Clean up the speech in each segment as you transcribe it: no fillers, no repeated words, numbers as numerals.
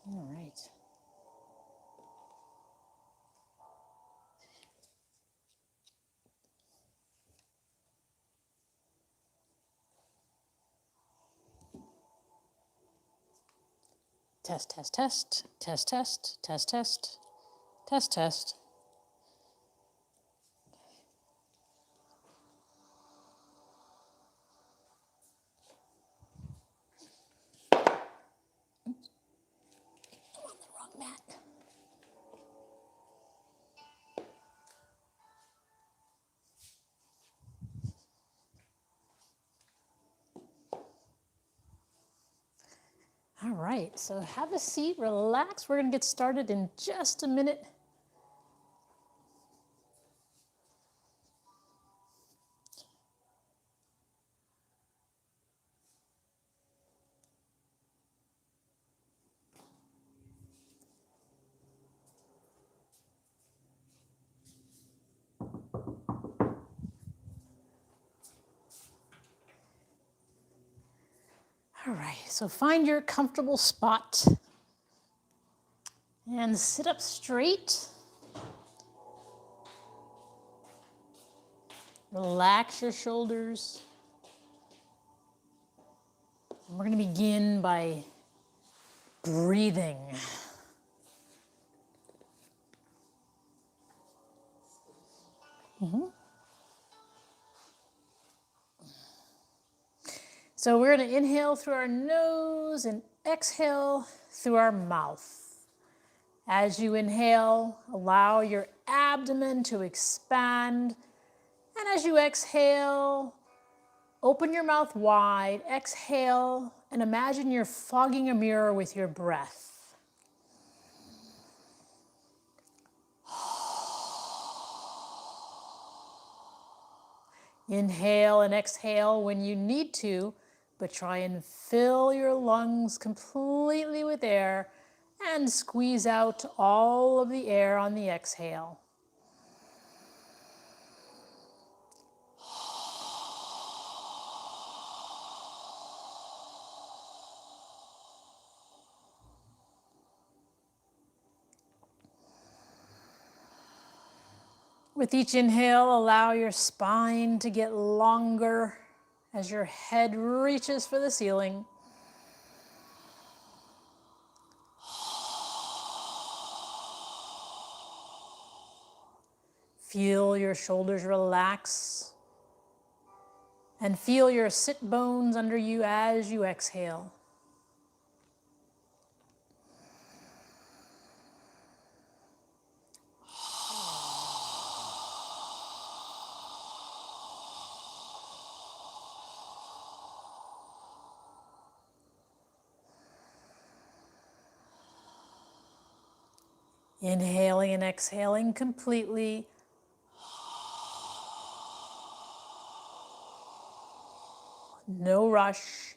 All right. Test, test, test, test, test, test, test, test, test. Oops. I'm on the wrong mat. All right, so have a seat, relax. We're gonna get started in just a minute. All right, so find your comfortable spot and sit up straight. Relax your shoulders. And we're going to begin by breathing. So we're going to inhale through our nose and exhale through our mouth. As you inhale, allow your abdomen to expand. And as you exhale, open your mouth wide, exhale, and imagine you're fogging a mirror with your breath. Inhale and exhale when you need to, but try and fill your lungs completely with air and squeeze out all of the air on the exhale. With each inhale, allow your spine to get longer as your head reaches for the ceiling. Feel your shoulders relax and feel your sit bones under you as you exhale. Inhaling and exhaling completely. No rush.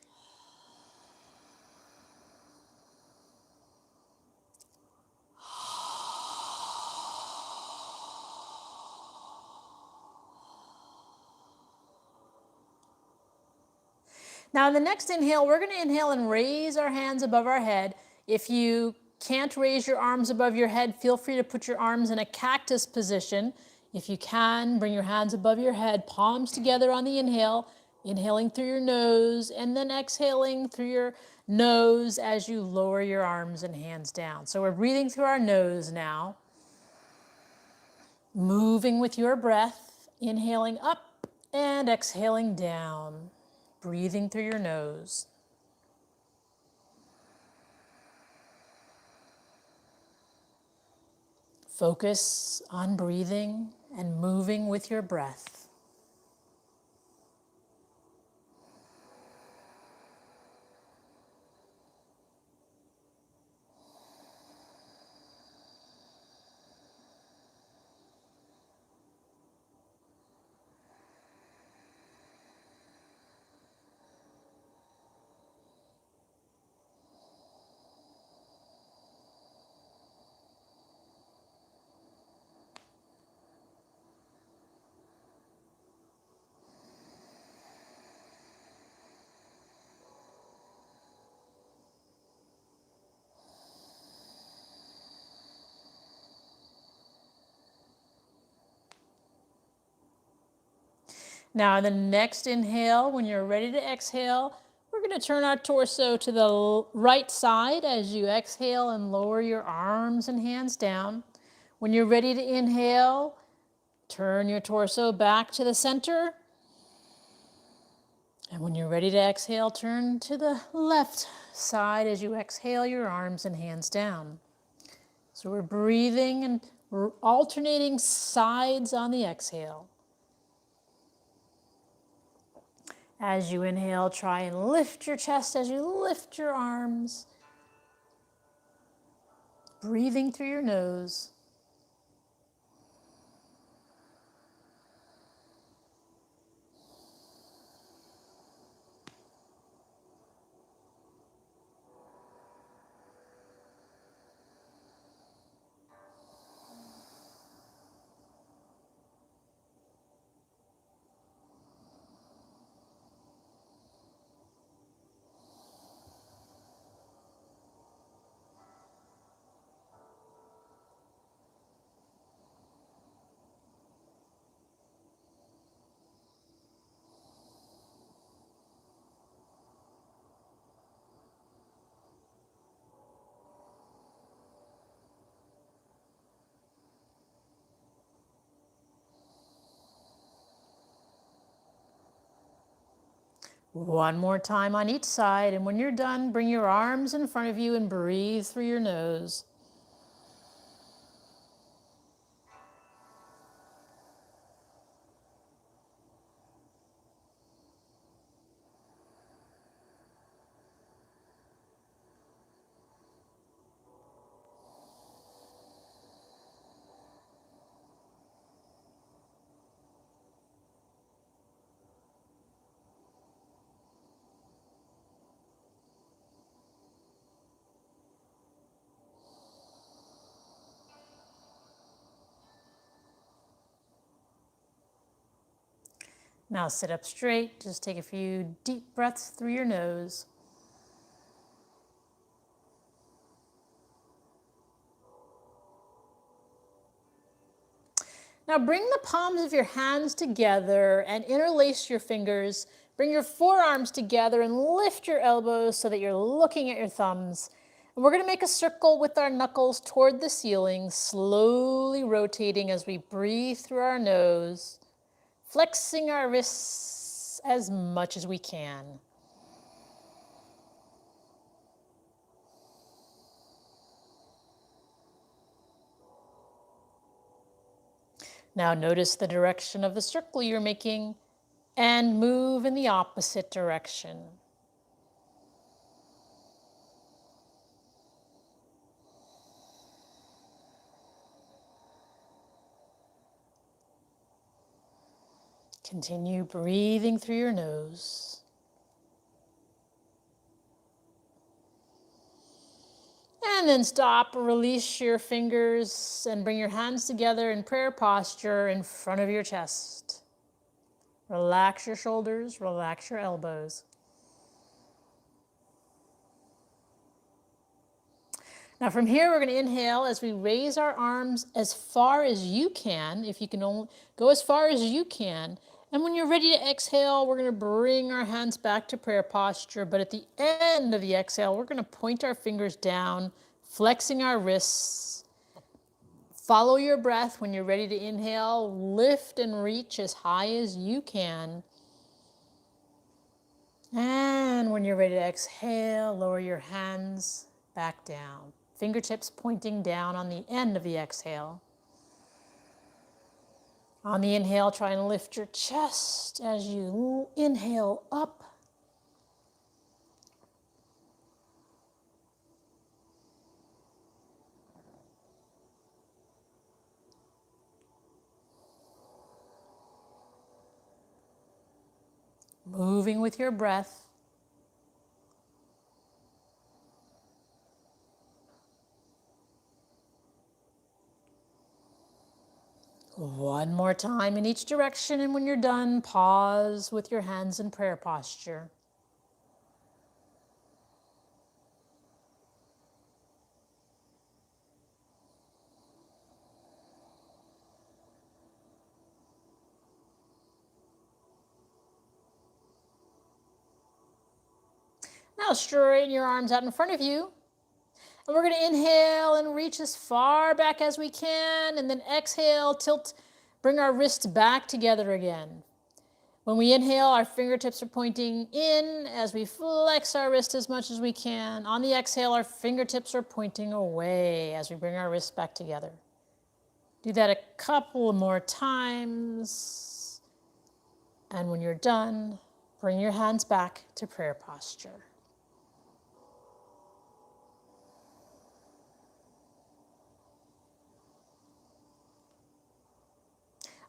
Now, in the next inhale, we're going to inhale and raise our hands above our head. If you can't raise your arms above your head, feel free to put your arms in a cactus position. If you can, bring your hands above your head, palms together on the inhale, inhaling through your nose, and then exhaling through your nose as you lower your arms and hands down. So we're breathing through our nose now, moving with your breath, inhaling up and exhaling down. Breathing through your nose. Focus on breathing and moving with your breath. Now, the next inhale, when you're ready to exhale, we're going to turn our torso to the right side as you exhale and lower your arms and hands down. When you're ready to inhale, turn your torso back to the center. And when you're ready to exhale, turn to the left side as you exhale your arms and hands down. So we're breathing and we're alternating sides on the exhale. As you inhale, try and lift your chest as you lift your arms. Breathing through your nose. One more time on each side, and when you're done, bring your arms in front of you and breathe through your nose. Now sit up straight, just take a few deep breaths through your nose. Now bring the palms of your hands together and interlace your fingers. Bring your forearms together and lift your elbows so that you're looking at your thumbs. And we're going to make a circle with our knuckles toward the ceiling, slowly rotating as we breathe through our nose, flexing our wrists as much as we can. Now notice the direction of the circle you're making and move in the opposite direction. Continue breathing through your nose. And then stop, release your fingers, and bring your hands together in prayer posture in front of your chest. Relax your shoulders, relax your elbows. Now from here, we're going to inhale as we raise our arms as far as you can, if you can only go as far as you can. And when you're ready to exhale, we're going to bring our hands back to prayer posture. But at the end of the exhale, we're going to point our fingers down, flexing our wrists. Follow your breath. When you're ready to inhale, lift and reach as high as you can. And when you're ready to exhale, lower your hands back down. Fingertips pointing down on the end of the exhale. On the inhale, try and lift your chest as you inhale up. Moving with your breath. One more time in each direction, and when you're done, pause with your hands in prayer posture. Now straighten your arms out in front of you. And we're going to inhale and reach as far back as we can. And then exhale, tilt, bring our wrists back together again. When we inhale, our fingertips are pointing in as we flex our wrist as much as we can. On the exhale, our fingertips are pointing away as we bring our wrists back together. Do that a couple more times. And when you're done, bring your hands back to prayer posture.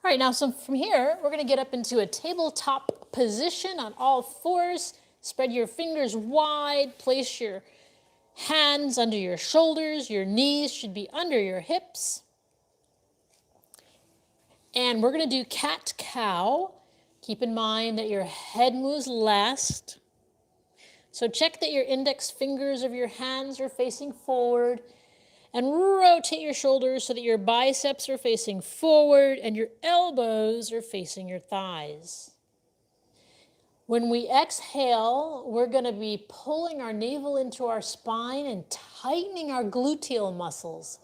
All right, now so from here, we're going to get up into a tabletop position on all fours. Spread your fingers wide. Place your hands under your shoulders. Your knees should be under your hips. And we're going to do cat-cow. Keep in mind that your head moves last. So check that your index fingers of your hands are facing forward. And rotate your shoulders so that your biceps are facing forward and your elbows are facing your thighs. When we exhale, we're going to be pulling our navel into our spine and tightening our gluteal muscles.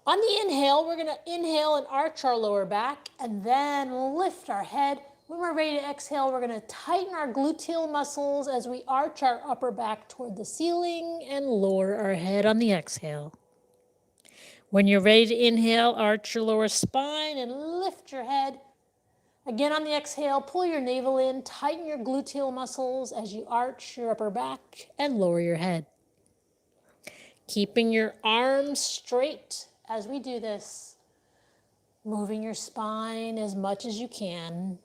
On the inhale, we're going to inhale and arch our lower back and then lift our head. When we're ready to exhale, we're going to tighten our gluteal muscles as we arch our upper back toward the ceiling and lower our head on the exhale. When you're ready to inhale, arch your lower spine and lift your head. Again, on the exhale, pull your navel in, tighten your gluteal muscles as you arch your upper back and lower your head. Keeping your arms straight as we do this, moving your spine as much as you can.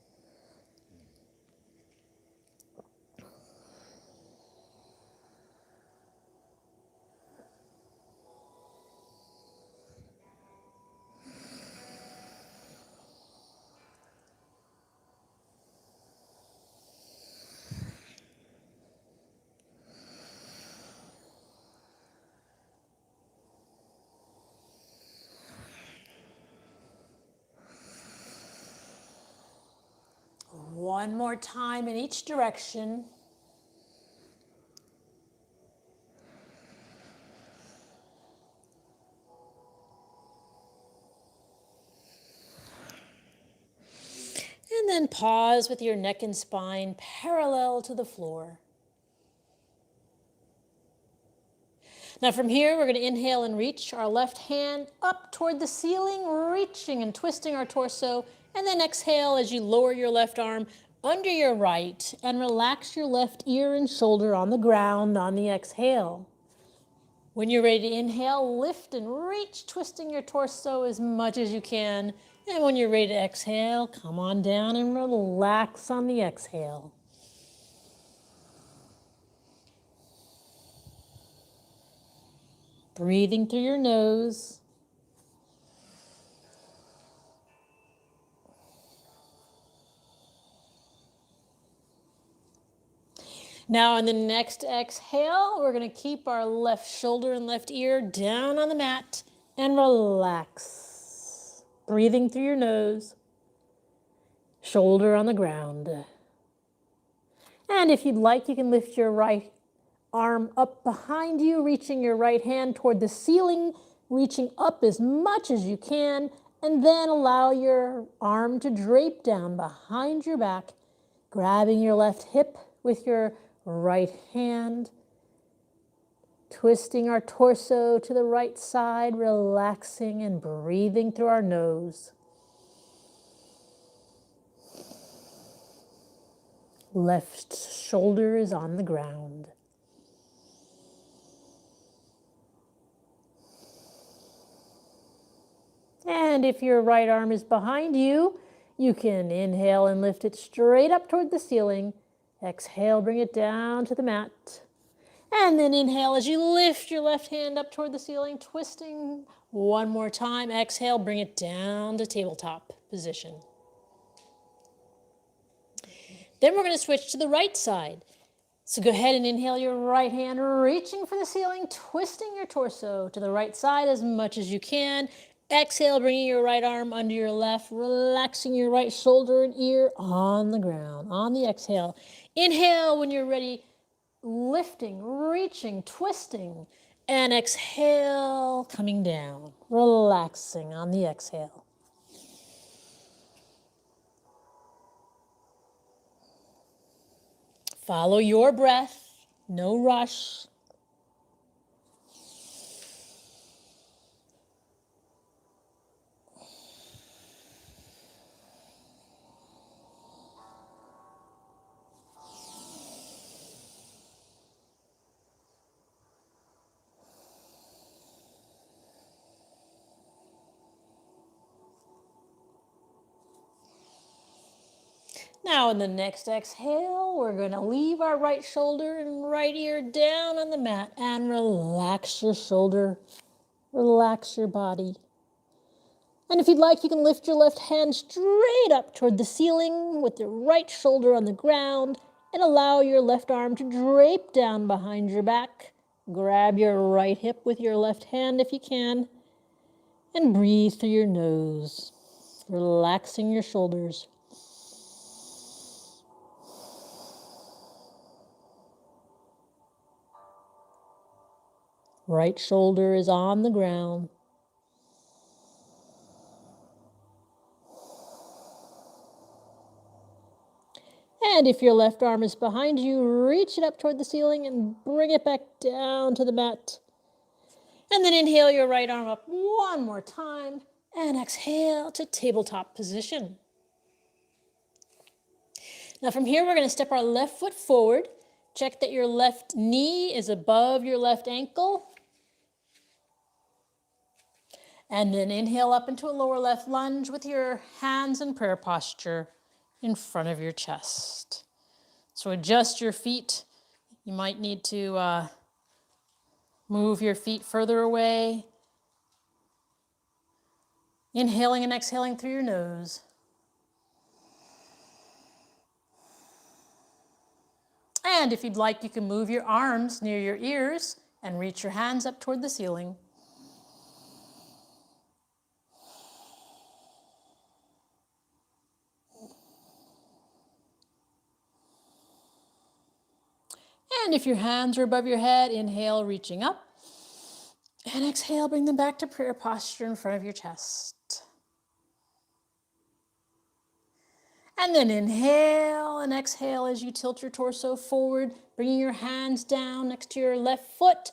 One more time in each direction. And then pause with your neck and spine parallel to the floor. Now from here, we're going to inhale and reach our left hand up toward the ceiling, reaching and twisting our torso. And then exhale as you lower your left arm under your right and relax your left ear and shoulder on the ground on the exhale. When you're ready to inhale, lift and reach, twisting your torso as much as you can. And when you're ready to exhale, come on down and relax on the exhale. Breathing through your nose. Now on the next exhale, we're going to keep our left shoulder and left ear down on the mat and relax. Breathing through your nose, shoulder on the ground. And if you'd like, you can lift your right arm up behind you, reaching your right hand toward the ceiling, reaching up as much as you can, and then allow your arm to drape down behind your back, grabbing your left hip with your right hand, twisting our torso to the right side, relaxing and breathing through our nose. Left shoulder is on the ground. And if your right arm is behind you, you can inhale and lift it straight up toward the ceiling. Exhale, bring it down to the mat. And then inhale as you lift your left hand up toward the ceiling, twisting one more time. Exhale, bring it down to tabletop position. Then we're going to switch to the right side. So go ahead and inhale your right hand, reaching for the ceiling, twisting your torso to the right side as much as you can. Exhale, bringing your right arm under your left, relaxing your right shoulder and ear on the ground. On the exhale, inhale when you're ready. lifting, reaching, twisting, and exhale, coming down, relaxing on the exhale. Follow your breath, no rush. Now in the next exhale, we're going to leave our right shoulder and right ear down on the mat and relax your shoulder, relax your body. And if you'd like, you can lift your left hand straight up toward the ceiling with your right shoulder on the ground and allow your left arm to drape down behind your back. Grab your right hip with your left hand if you can and breathe through your nose, relaxing your shoulders. Right shoulder is on the ground. And if your left arm is behind you, reach it up toward the ceiling and bring it back down to the mat. And then inhale your right arm up one more time and exhale to tabletop position. Now from here, we're going to step our left foot forward. Check that your left knee is above your left ankle. And then inhale up into a lower left lunge with your hands in prayer posture in front of your chest. So adjust your feet. You might need to move your feet further away. Inhaling and exhaling through your nose. And if you'd like, you can move your arms near your ears and reach your hands up toward the ceiling. And if your hands are above your head, inhale, reaching up. And exhale, bring them back to prayer posture in front of your chest. And then inhale and exhale as you tilt your torso forward, bringing your hands down next to your left foot.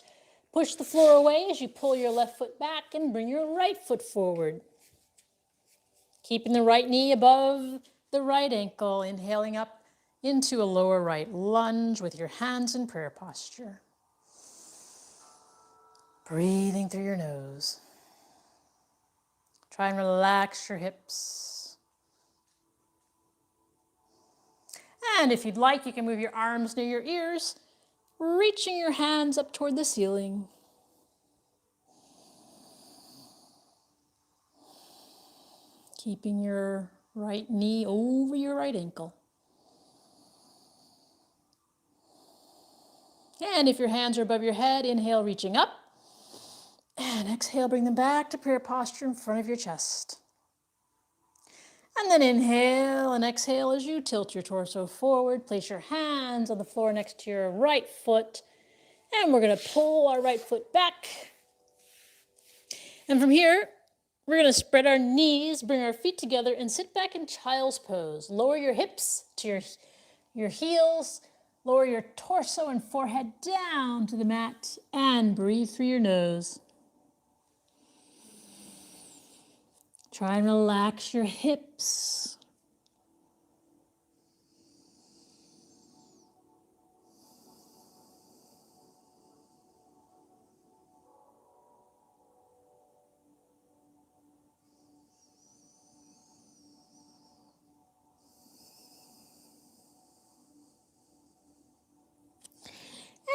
Push the floor away as you pull your left foot back and bring your right foot forward. Keeping the right knee above the right ankle, inhaling up into a lower right lunge with your hands in prayer posture. Breathing through your nose. Try and relax your hips. And if you'd like, you can move your arms near your ears, reaching your hands up toward the ceiling. Keeping your right knee over your right ankle. And if your hands are above your head, inhale, reaching up. And exhale, bring them back to prayer posture in front of your chest. And then inhale and exhale as you tilt your torso forward. Place your hands on the floor next to your right foot. And we're going to pull our right foot back. And from here, we're going to spread our knees, bring our feet together, and sit back in child's pose. Lower your hips to your heels. Lower your torso and forehead down to the mat. And breathe through your nose. Try and relax your hips.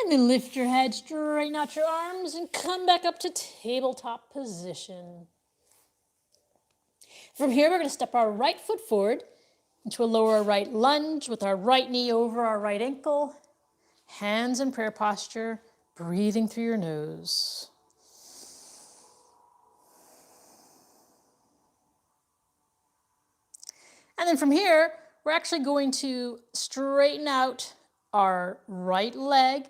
And then lift your head, straighten out your arms, and come back up to tabletop position. From here, we're going to step our right foot forward into a lower right lunge with our right knee over our right ankle. Hands in prayer posture, breathing through your nose. And then from here, we're actually going to straighten out our right leg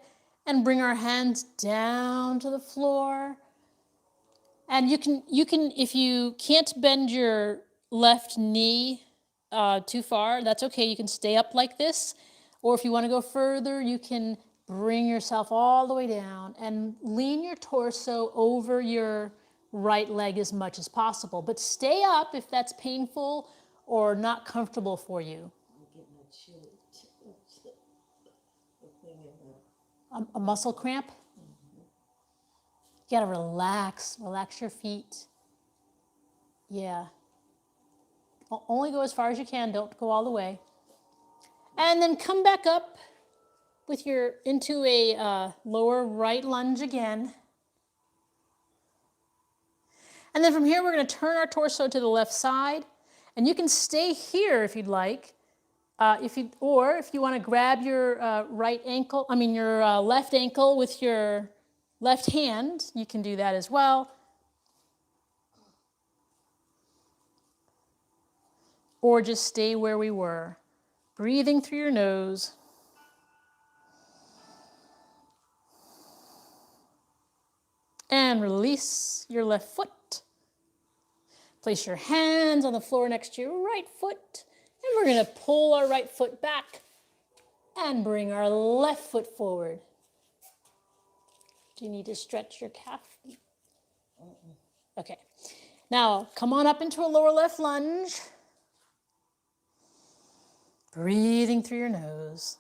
and bring our hands down to the floor. And you can, if you can't bend your left knee too far, that's okay. You can stay up like this. Or if you want to go further, you can bring yourself all the way down and lean your torso over your right leg as much as possible. But stay up if that's painful or not comfortable for you. A muscle cramp? You gotta relax your feet. Yeah. Only go as far as you can, don't go all the way. And then come back up with into a lower right lunge again. And then from here, we're gonna turn our torso to the left side. And you can stay here if you'd like. If you want to grab your your left ankle with your left hand, you can do that as well. Or just stay where we were, breathing through your nose. And release your left foot. Place your hands on the floor next to your right foot. And we're going to pull our right foot back and bring our left foot forward. Do you need to stretch your calf? Okay. Now, come on up into a lower left lunge. Breathing through your nose.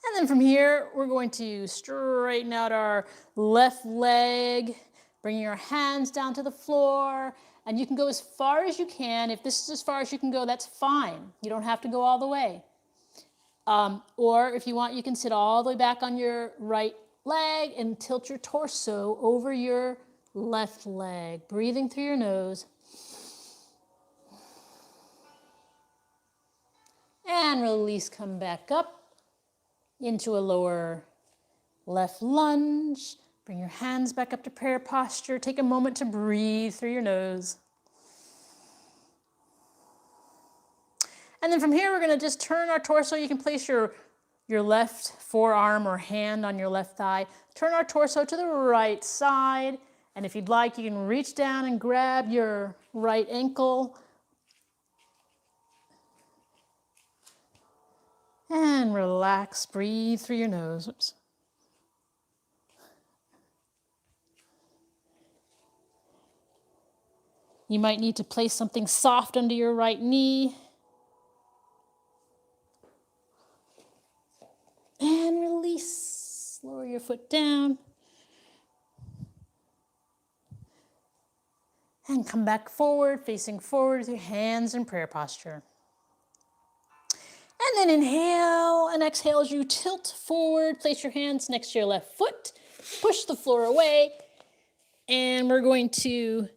And then from here, we're going to straighten out our left leg, bringing our hands down to the floor. And you can go as far as you can. If this is as far as you can go, that's fine. You don't have to go all the way. Or if you want, you can sit all the way back on your right leg and tilt your torso over your left leg, breathing through your nose. And release, come back up into a lower left lunge. Bring your hands back up to prayer posture. Take a moment to breathe through your nose. And then from here, we're going to just turn our torso. You can place your left forearm or hand on your left thigh. Turn our torso to the right side. And if you'd like, you can reach down and grab your right ankle. And relax, breathe through your nose. Oops. You might need to place something soft under your right knee. And release, lower your foot down. And come back forward, facing forward with your hands in prayer posture. And then inhale and exhale as you tilt forward. Place your hands next to your left foot. Push the floor away. And we're going to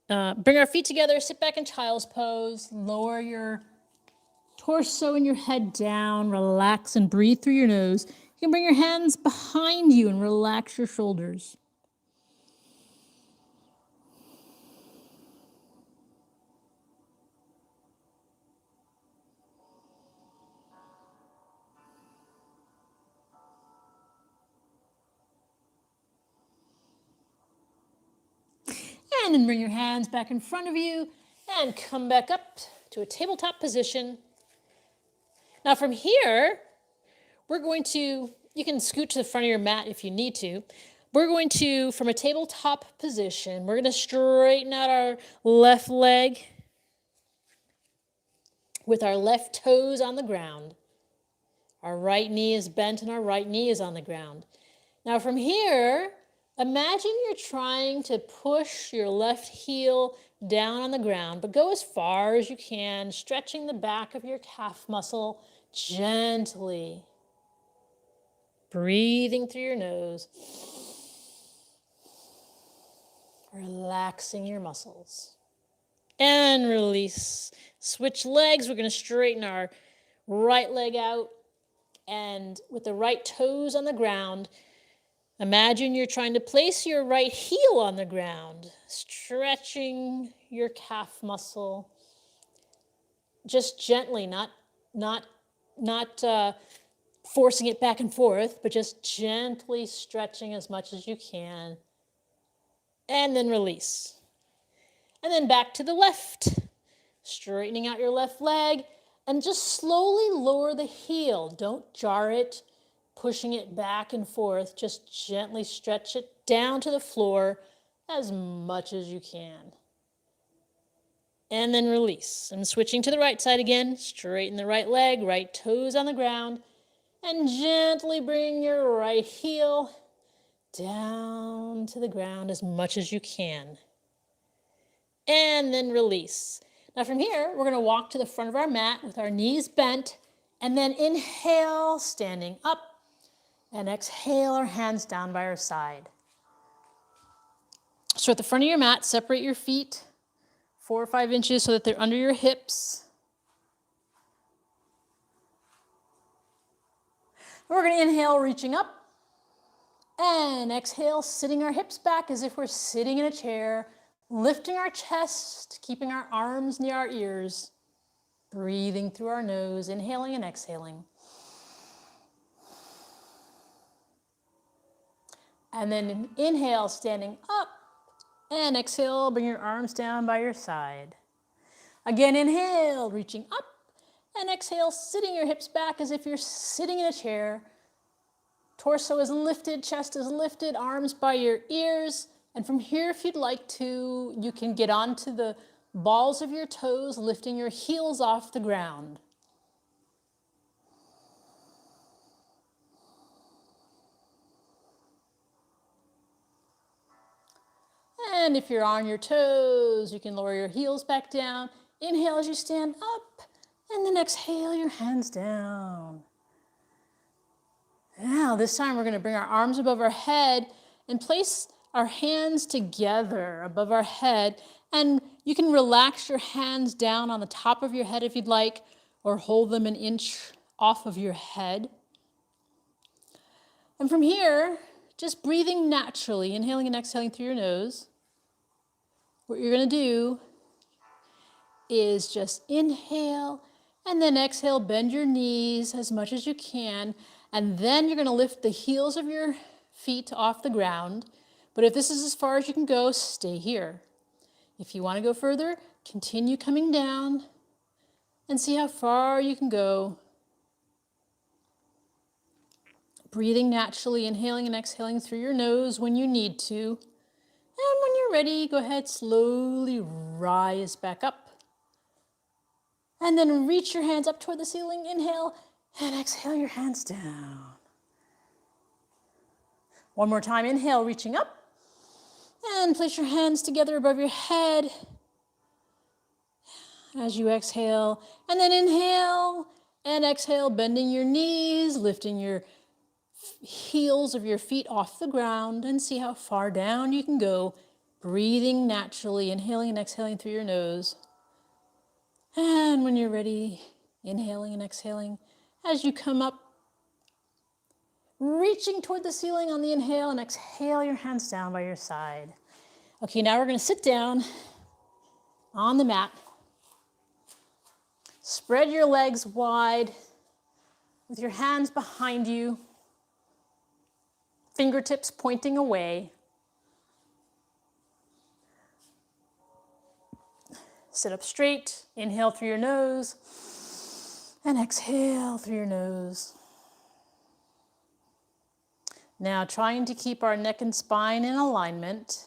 bring our feet together, sit back in child's pose. Lower your torso and your head down. Relax and breathe through your nose. You can bring your hands behind you and relax your shoulders. And then bring your hands back in front of you and come back up to a tabletop position. Now from here, we're going to, you can scoot to the front of your mat if you need to. We're going to, from a tabletop position, we're going to straighten out our left leg with our left toes on the ground. Our right knee is bent and our right knee is on the ground. Now from here, imagine you're trying to push your left heel down on the ground, but go as far as you can, stretching the back of your calf muscle gently. Breathing through your nose. Relaxing your muscles. And release. Switch legs. We're going to straighten our right leg out. And with the right toes on the ground, imagine you're trying to place your right heel on the ground, stretching your calf muscle. Just gently, not forcing it back and forth, but just gently stretching as much as you can. And then release. And then back to the left, straightening out your left leg, and just slowly lower the heel. Don't jar it, pushing it back and forth. Just gently stretch it down to the floor as much as you can. And then release. And switching to the right side again, straighten the right leg, right toes on the ground, and gently bring your right heel down to the ground as much as you can. And then release. Now from here, we're going to walk to the front of our mat with our knees bent, and then inhale, standing up, and exhale, our hands down by our side. So at the front of your mat, separate your feet 4 or 5 inches so that they're under your hips. And we're going to inhale, reaching up, and exhale, sitting our hips back as if we're sitting in a chair, lifting our chest, keeping our arms near our ears, breathing through our nose, inhaling and exhaling. And then inhale, standing up, and exhale, bring your arms down by your side. Again, inhale, reaching up, and exhale, sitting your hips back as if you're sitting in a chair. Torso is lifted, chest is lifted, arms by your ears. And from here, if you'd like to, you can get onto the balls of your toes, lifting your heels off the ground. And if you're on your toes, you can lower your heels back down. Inhale as you stand up, and then exhale your hands down. Now, this time we're going to bring our arms above our head and place our hands together above our head. And you can relax your hands down on the top of your head if you'd like, or hold them an inch off of your head. And from here, just breathing naturally, inhaling and exhaling through your nose. What you're going to do is just inhale and then exhale, bend your knees as much as you can, and then you're going to lift the heels of your feet off the ground. But if this is as far as you can go, stay here. If you want to go further, continue coming down and see how far you can go. Breathing naturally, inhaling and exhaling through your nose when you need to. And when you're ready, go ahead, slowly rise back up. And then reach your hands up toward the ceiling. Inhale and exhale your hands down. One more time, inhale, reaching up. And place your hands together above your head as you exhale. And then inhale and exhale, bending your knees, lifting your heels of your feet off the ground, and see how far down you can go. Breathing naturally, inhaling and exhaling through your nose. And when you're ready, inhaling and exhaling as you come up, reaching toward the ceiling on the inhale, and exhale your hands down by your side. Okay, now we're going to sit down on the mat. Spread your legs wide with your hands behind you, fingertips pointing away. Sit up straight, inhale through your nose, and exhale through your nose. Now, trying to keep our neck and spine in alignment,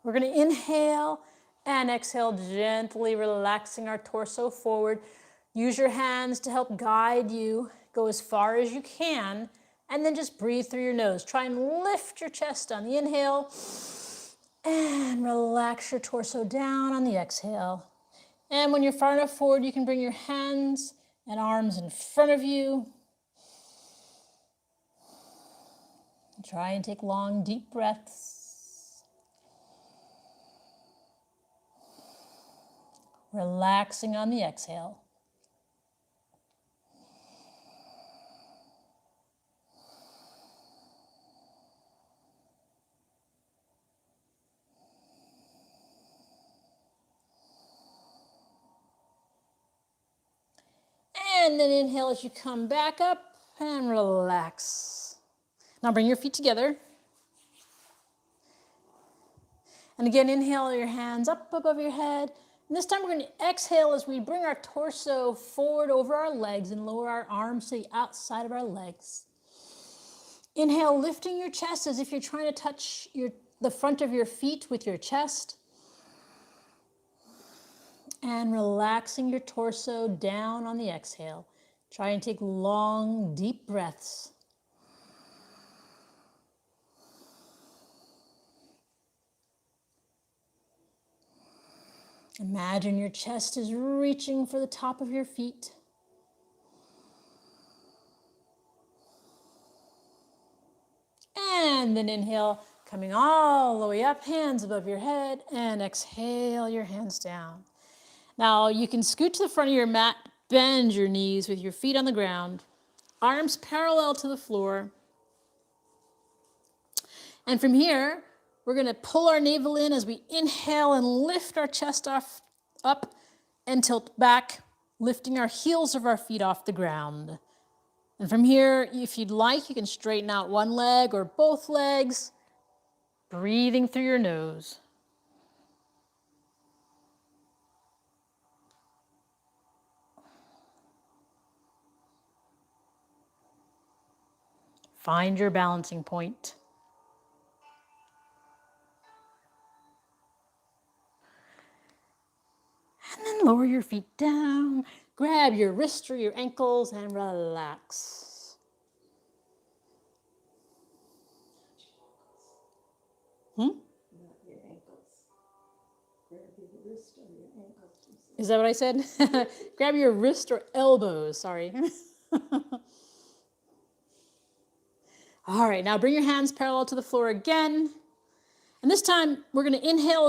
we're going to inhale and exhale, gently relaxing our torso forward. Use your hands to help guide you. Go as far as you can, and then just breathe through your nose. Try and lift your chest on the inhale, and relax your torso down on the exhale. And when you're far enough forward, you can bring your hands and arms in front of you. Try and take long, deep breaths. Relaxing on the exhale. And then inhale as you come back up and relax. Now bring your feet together. And again, inhale your hands up above your head. And this time we're going to exhale as we bring our torso forward over our legs and lower our arms to the outside of our legs. Inhale, lifting your chest as if you're trying to touch the front of your feet with your chest. And relaxing your torso down on the exhale. Try and take long, deep breaths. Imagine your chest is reaching for the top of your feet. And then inhale, coming all the way up, hands above your head, and exhale your hands down. Now you can scoot to the front of your mat, bend your knees with your feet on the ground, arms parallel to the floor. And from here, we're going to pull our navel in as we inhale and lift our chest up and tilt back, lifting our heels of our feet off the ground. And from here, if you'd like, you can straighten out one leg or both legs, breathing through your nose. Find your balancing point. And then lower your feet down, grab your wrists or your ankles and relax. Not your ankles. Grab your wrist or your ankles. Is that what I said? Grab your wrist or elbows, sorry. All right, now bring your hands parallel to the floor again. And this time we're going to inhale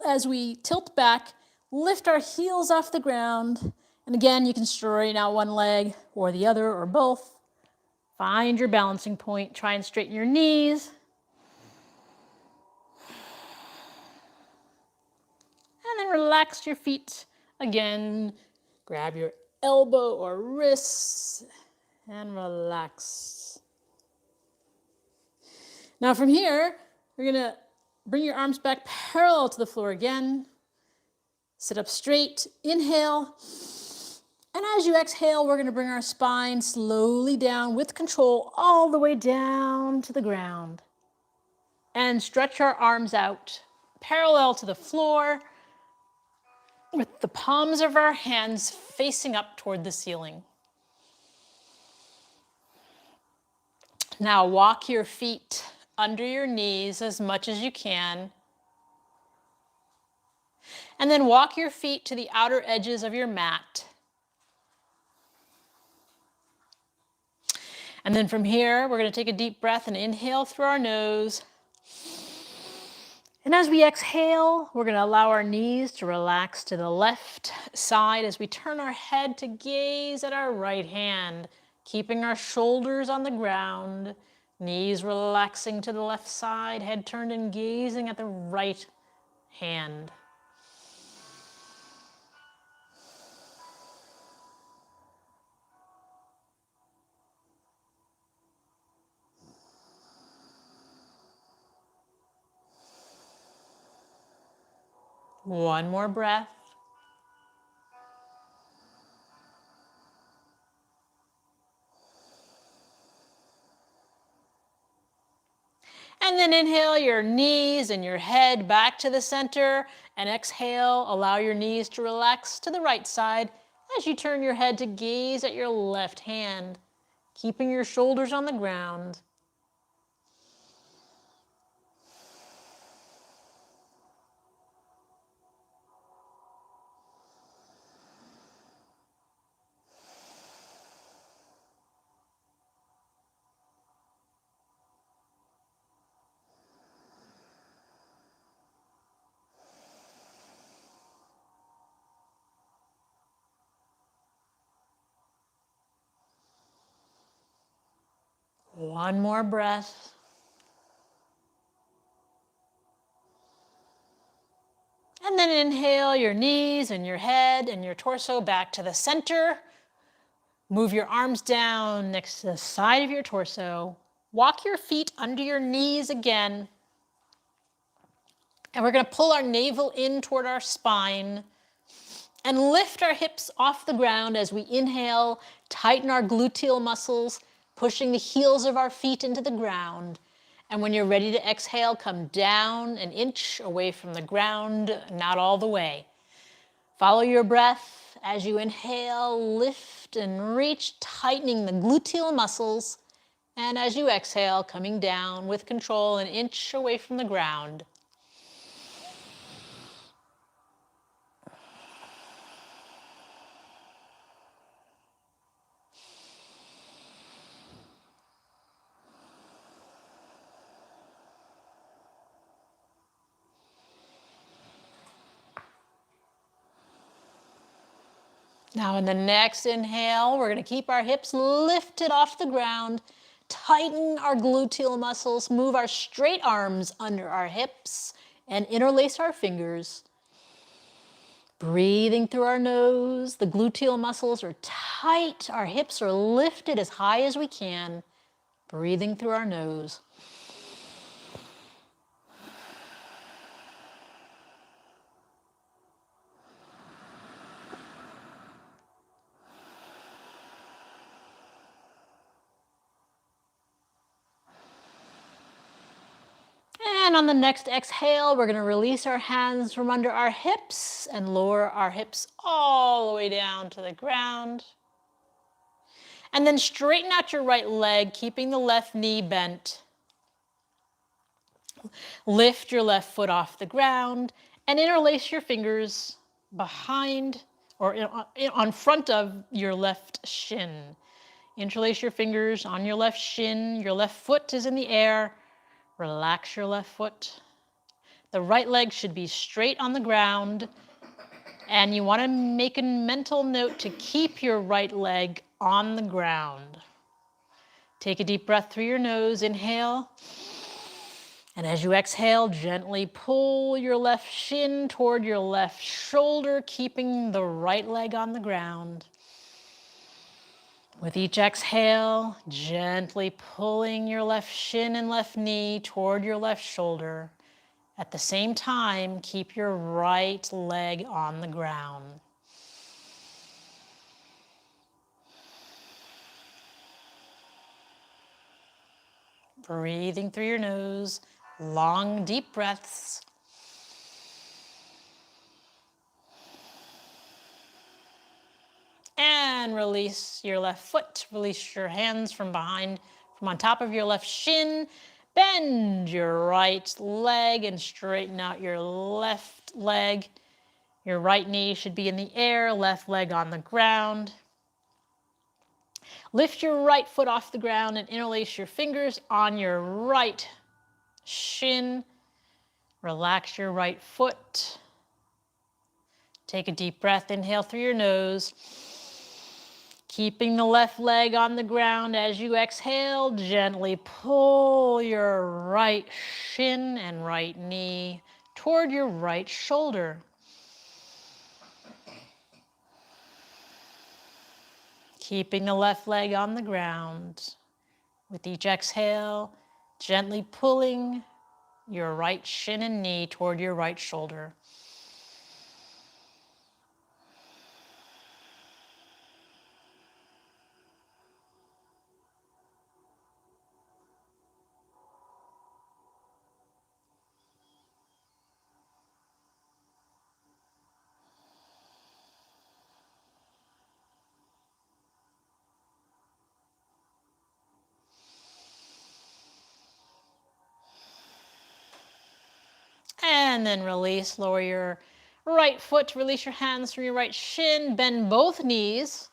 as we tilt back, lift our heels off the ground. And again, you can straighten out one leg or the other or both. Find your balancing point. Try and straighten your knees. And then relax your feet. Again, grab your elbow or wrists and relax. Now from here, you're going to bring your arms back parallel to the floor again. Sit up straight, inhale. And as you exhale, we're going to bring our spine slowly down with control all the way down to the ground. And stretch our arms out parallel to the floor with the palms of our hands facing up toward the ceiling. Now walk your feet under your knees as much as you can. And then walk your feet to the outer edges of your mat. And then from here, we're going to take a deep breath and inhale through our nose. And as we exhale, we're going to allow our knees to relax to the left side as we turn our head to gaze at our right hand, keeping our shoulders on the ground, knees relaxing to the left side, head turned and gazing at the right hand. One more breath. And then inhale your knees and your head back to the center, and exhale, allow your knees to relax to the right side as you turn your head to gaze at your left hand, keeping your shoulders on the ground. One more breath. And then inhale your knees and your head and your torso back to the center. Move your arms down next to the side of your torso. Walk your feet under your knees again. And we're going to pull our navel in toward our spine and lift our hips off the ground as we inhale, tighten our gluteal muscles, pushing the heels of our feet into the ground. And when you're ready to exhale, come down an inch away from the ground, not all the way. Follow your breath as you inhale, lift and reach, tightening the gluteal muscles. And as you exhale, coming down with control an inch away from the ground. Now in the next inhale, we're going to keep our hips lifted off the ground, tighten our gluteal muscles, move our straight arms under our hips, and interlace our fingers. Breathing through our nose, the gluteal muscles are tight, our hips are lifted as high as we can. Breathing through our nose. And on the next exhale, we're going to release our hands from under our hips and lower our hips all the way down to the ground. And then straighten out your right leg, keeping the left knee bent. Lift your left foot off the ground and interlace your fingers behind or on front of your left shin. Interlace your fingers on your left shin. Your left foot is in the air. Relax your left foot. The right leg should be straight on the ground. And you want to make a mental note to keep your right leg on the ground. Take a deep breath through your nose. Inhale. And as you exhale, gently pull your left shin toward your left shoulder, keeping the right leg on the ground. With each exhale, gently pulling your left shin and left knee toward your left shoulder. At the same time, keep your right leg on the ground. Breathing through your nose, long, deep breaths. And release your left foot. Release your hands from behind, from on top of your left shin. Bend your right leg and straighten out your left leg. Your right knee should be in the air, left leg on the ground. Lift your right foot off the ground and interlace your fingers on your right shin. Relax your right foot. Take a deep breath. Inhale through your nose. Keeping the left leg on the ground as you exhale, gently pull your right shin and right knee toward your right shoulder. Keeping the left leg on the ground. With each exhale, gently pulling your right shin and knee toward your right shoulder. And then release, lower your right foot, release your hands from your right shin, bend both knees.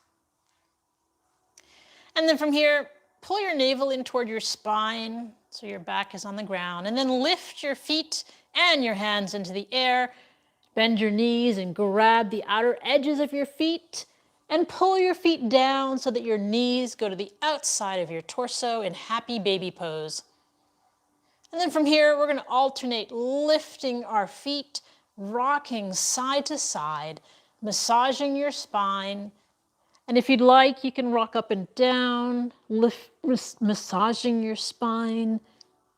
And then from here, pull your navel in toward your spine so your back is on the ground. And then lift your feet and your hands into the air. Bend your knees and grab the outer edges of your feet and pull your feet down so that your knees go to the outside of your torso in happy baby pose. And then from here, we're going to alternate lifting our feet, rocking side to side, massaging your spine, And if you'd like, you can rock up and down, massaging your spine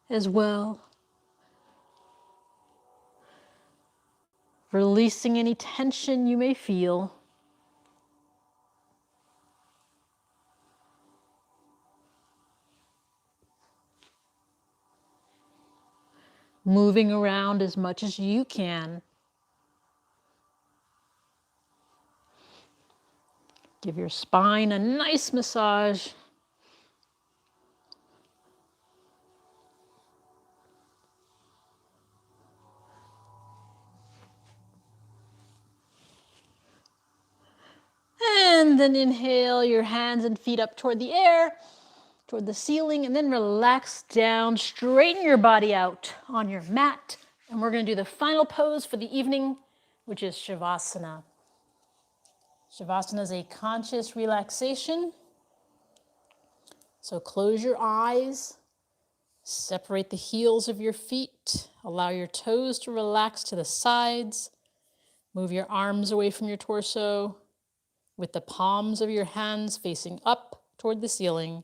as well. Releasing any tension you may feel. Moving around as much as you can. Give your spine a nice massage. And then inhale your hands and feet up toward the air, toward the ceiling, and then relax down, straighten your body out on your mat. And we're going to do the final pose for the evening, which is Shavasana. Shavasana is a conscious relaxation. So close your eyes, separate the heels of your feet, allow your toes to relax to the sides, move your arms away from your torso with the palms of your hands facing up toward the ceiling.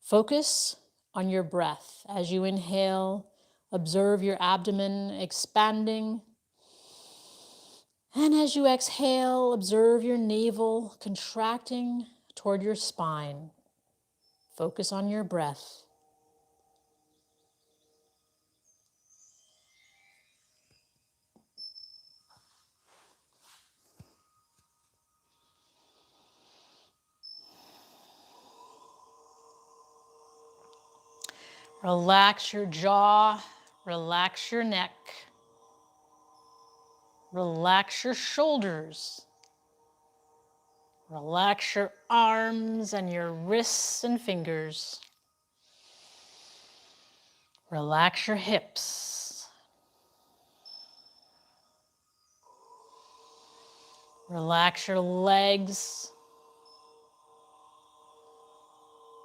Focus on your breath. As you inhale, observe your abdomen expanding. And as you exhale, observe your navel contracting toward your spine. Focus on your breath. Relax your jaw, relax your neck, relax your shoulders, relax your arms and your wrists and fingers. Relax your hips. Relax your legs.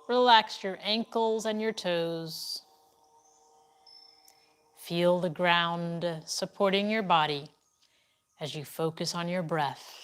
Relax your ankles and your toes. Feel the ground supporting your body as you focus on your breath.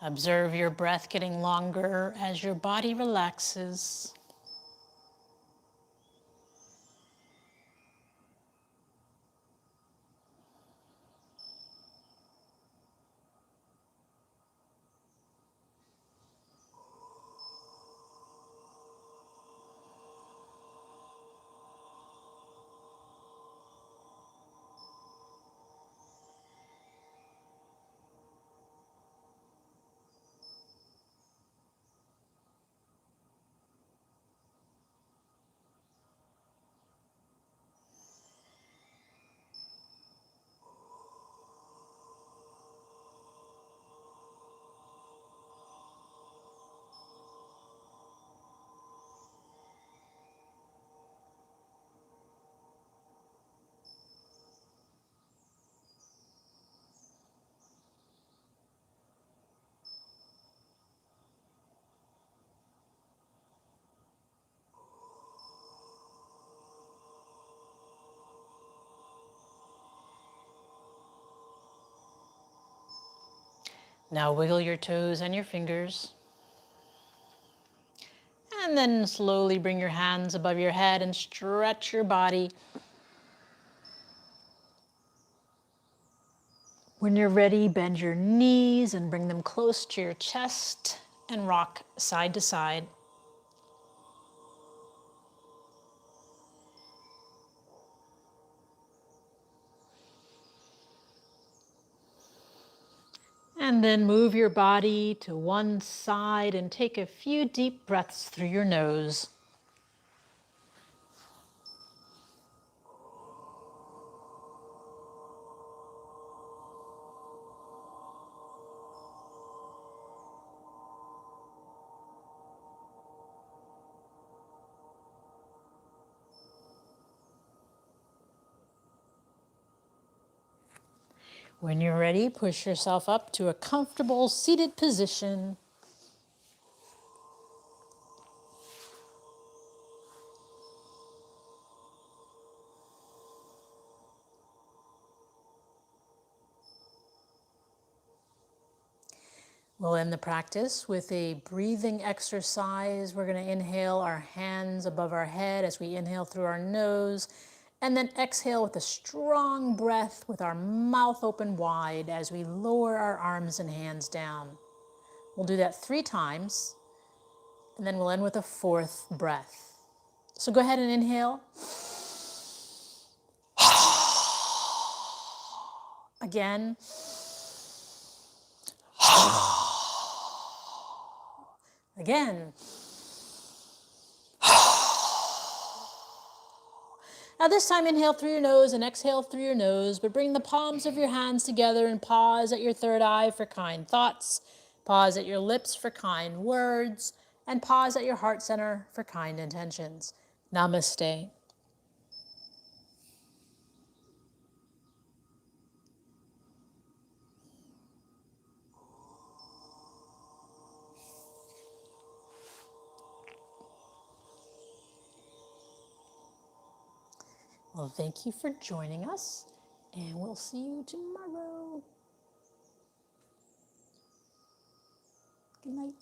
Observe your breath getting longer as your body relaxes. Now wiggle your toes and your fingers. And then slowly bring your hands above your head and stretch your body. When you're ready, bend your knees and bring them close to your chest and rock side to side. And then move your body to one side and take a few deep breaths through your nose. When you're ready, push yourself up to a comfortable seated position. We'll end the practice with a breathing exercise. We're going to inhale our hands above our head as we inhale through our nose, and then exhale with a strong breath with our mouth open wide as we lower our arms and hands down. We'll do that 3 times, and then we'll end with a 4th breath. So go ahead and inhale. Again. Again. Now this time inhale through your nose and exhale through your nose, but bring the palms of your hands together and pause at your third eye for kind thoughts, pause at your lips for kind words, and pause at your heart center for kind intentions. Namaste. Well, thank you for joining us, and we'll see you tomorrow. Good night.